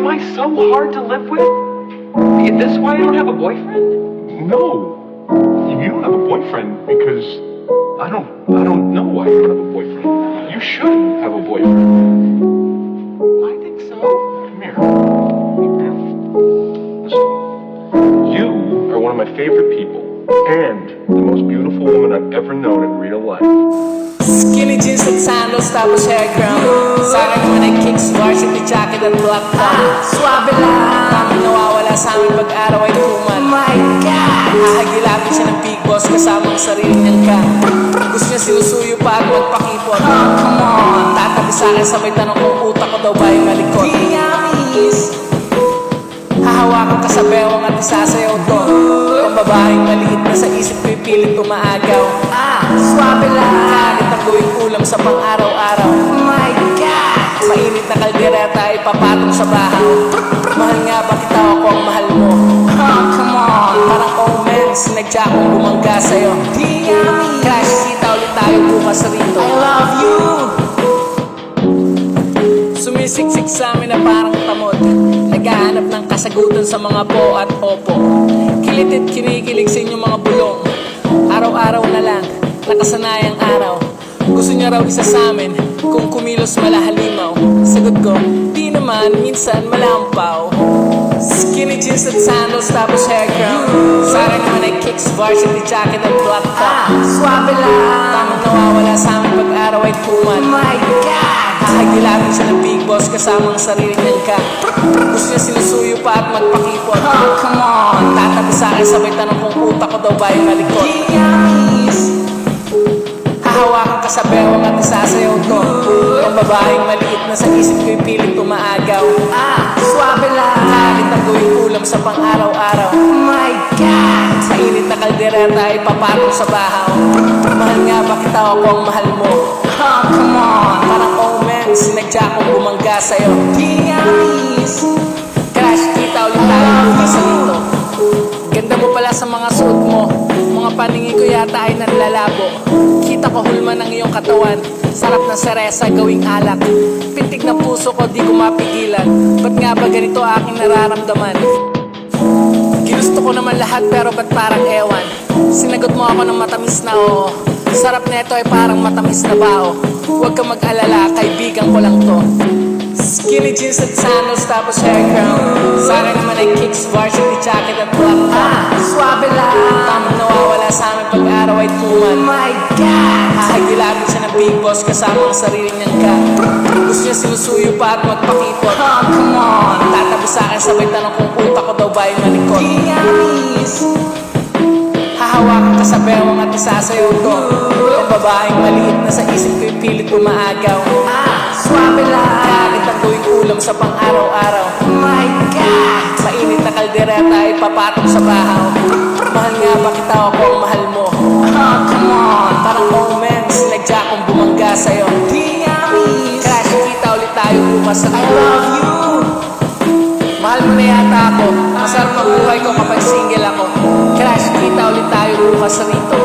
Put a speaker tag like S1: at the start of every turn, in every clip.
S1: Am I so hard to live with? Is this why I don't have a boyfriend?
S2: No, you don't have a boyfriend because I don't know why you don't have a boyfriend. You should have a boyfriend.
S1: I think so.
S2: Come here. Listen, you are one of my favorite people and the most beautiful woman I've ever known in real life.
S3: Skinny jeans at sandals tapos hair crown. Sa akin naman ay kicks, varsity jacket at black top. Swabe lang. Tamang nawawala sa amin pag-araw ay tuman. My God! Hahagilapin siya ng big boss kasama ang sarili niyang ka. Gusto niya sinusuyo pa at magpakipot. Come on! Tatabi sa akin sabay tanong kung utak ko daw ba ay malikot. Hahawakan ka sa bewang at isasayaw to. Ang babaeng maliit na sa isip ko'y pilit umaagaw. Swabe lang. Kahit ang gawing ulam sa pang-araw-araw. My God! Mainit na kaldereta ay papatong sa bahaw. Mahal nga ba kita ako ang mahal mo? Come on! Parang omen, sinadya kong bumangga sa'yo. Crash, kita ulit tayo bukas rito. I love you! Sumisiksik sa amin na parang tamod. Naghahanap ng kasagutan sa mga po at opo. Kilit at kinikilig sa inyong mga bulong. Araw-araw na lang, nakasanayang araw. Gusto niya raw isa sa amin kung kumilos malahalimaw. Sagot ko, di naman, minsan malampaw. Skinny jeans at sandals tapos hair crown. Sa akin naman ay kicks, varsity jacket at black top. Swabe lang. Tamang nawawala sa amin pag-araw ay tuman. My God! Hahagilapin siya ng big boss kasama ang sarili niyang ka. Gusto niya sinusuyo pa at magpakipot. Come on! Tatabi sa akin sabay tanong kung utak ko daw ba ay malikot. Hahawakan ka sa bewang at isasayaw to. Ang babaeng maliit na sa isip ko'y pilit umaagaw. Swabe lang. Kahit ang gawing ulam sa pang-araw-araw. My God! Mainit na kaldereta ay papatong sa bahaw. Mahal nga ba kita ako ang mahal mo? Come on! Parang omen, sinadya kong bumangga sa'yo. Crash, kita ulit tayo bukas rito. Ganda mo pala sa mga suot mo. Mga paningin ko yata ay nanlalabo. Kita ko hulma ng iyong katawan. Sarap ng seresa gawing alak. Pintig ng puso ko di ko mapigilan. Ba't nga ba ganito aking nararamdaman? Ginusto ko naman lahat pero ba't parang ewan? Sinagot mo ako ng matamis na oo. Sarap neto ay parang matamis na bao. Huwag kang mag-alala, kaibigan ko lang to. Skinny jeans at sandals tapos hair crown. Sa akin naman ay kicks, varsity jacket at black top. Swabe lang. Tamang nawawala sa amin pag-araw ay tuman. My God! Hahagilapin siya ng big boss kasama ang sarili niyang ka. Gusto niya sinusuyo pa at magpakipot. Come on! Tatabi sa akin sabay tanong kung utak ko daw ba ay malikot. Hahawakan ka sa bewang at isasayaw to. Ang babaeng maliit na sa isip ko'y pilit umaagaw. Swabe lang. Kahit ang gawing ulam sa pang-araw-araw. My God! Mainit na kaldereta ay papatong sa bahaw. Mahal nga ba kita ako ang mahal mo? Come on! Parang omen, sinadya kong bumangga sa'yo. Crash, kita ulit tayo bukas rito. I love you! Mahal mo na yata ako. Masarap ang buhay ko kapag single ako. Crash, kita ulit tayo bukas rito.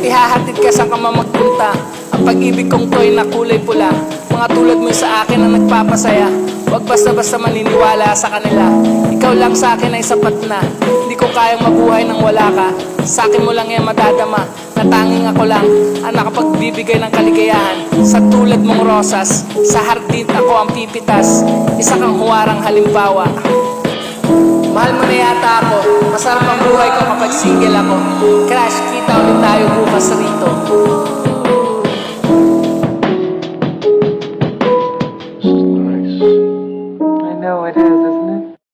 S3: Ihahatid ka sa kama magpunta. Ang pag-ibig kong to'y na kulay pula. Mga tulad mo sa akin ang nagpapasaya. Huwag basta-basta maniniwala sa kanila. Ikaw lang sa akin ay sapat na. Hindi ko kayang mabuhay nang wala ka. Sa akin mo lang yan madadama. Na tanging ako lang ang nakapagbibigay ng kaligayahan. Sa tulad mong rosas, sa hardin ako ang pipitas. Isa kang huwarang halimbawa. Mahal mo na yata ako. Masarap ang buhay ko kapag single ako. Crash, kita ulit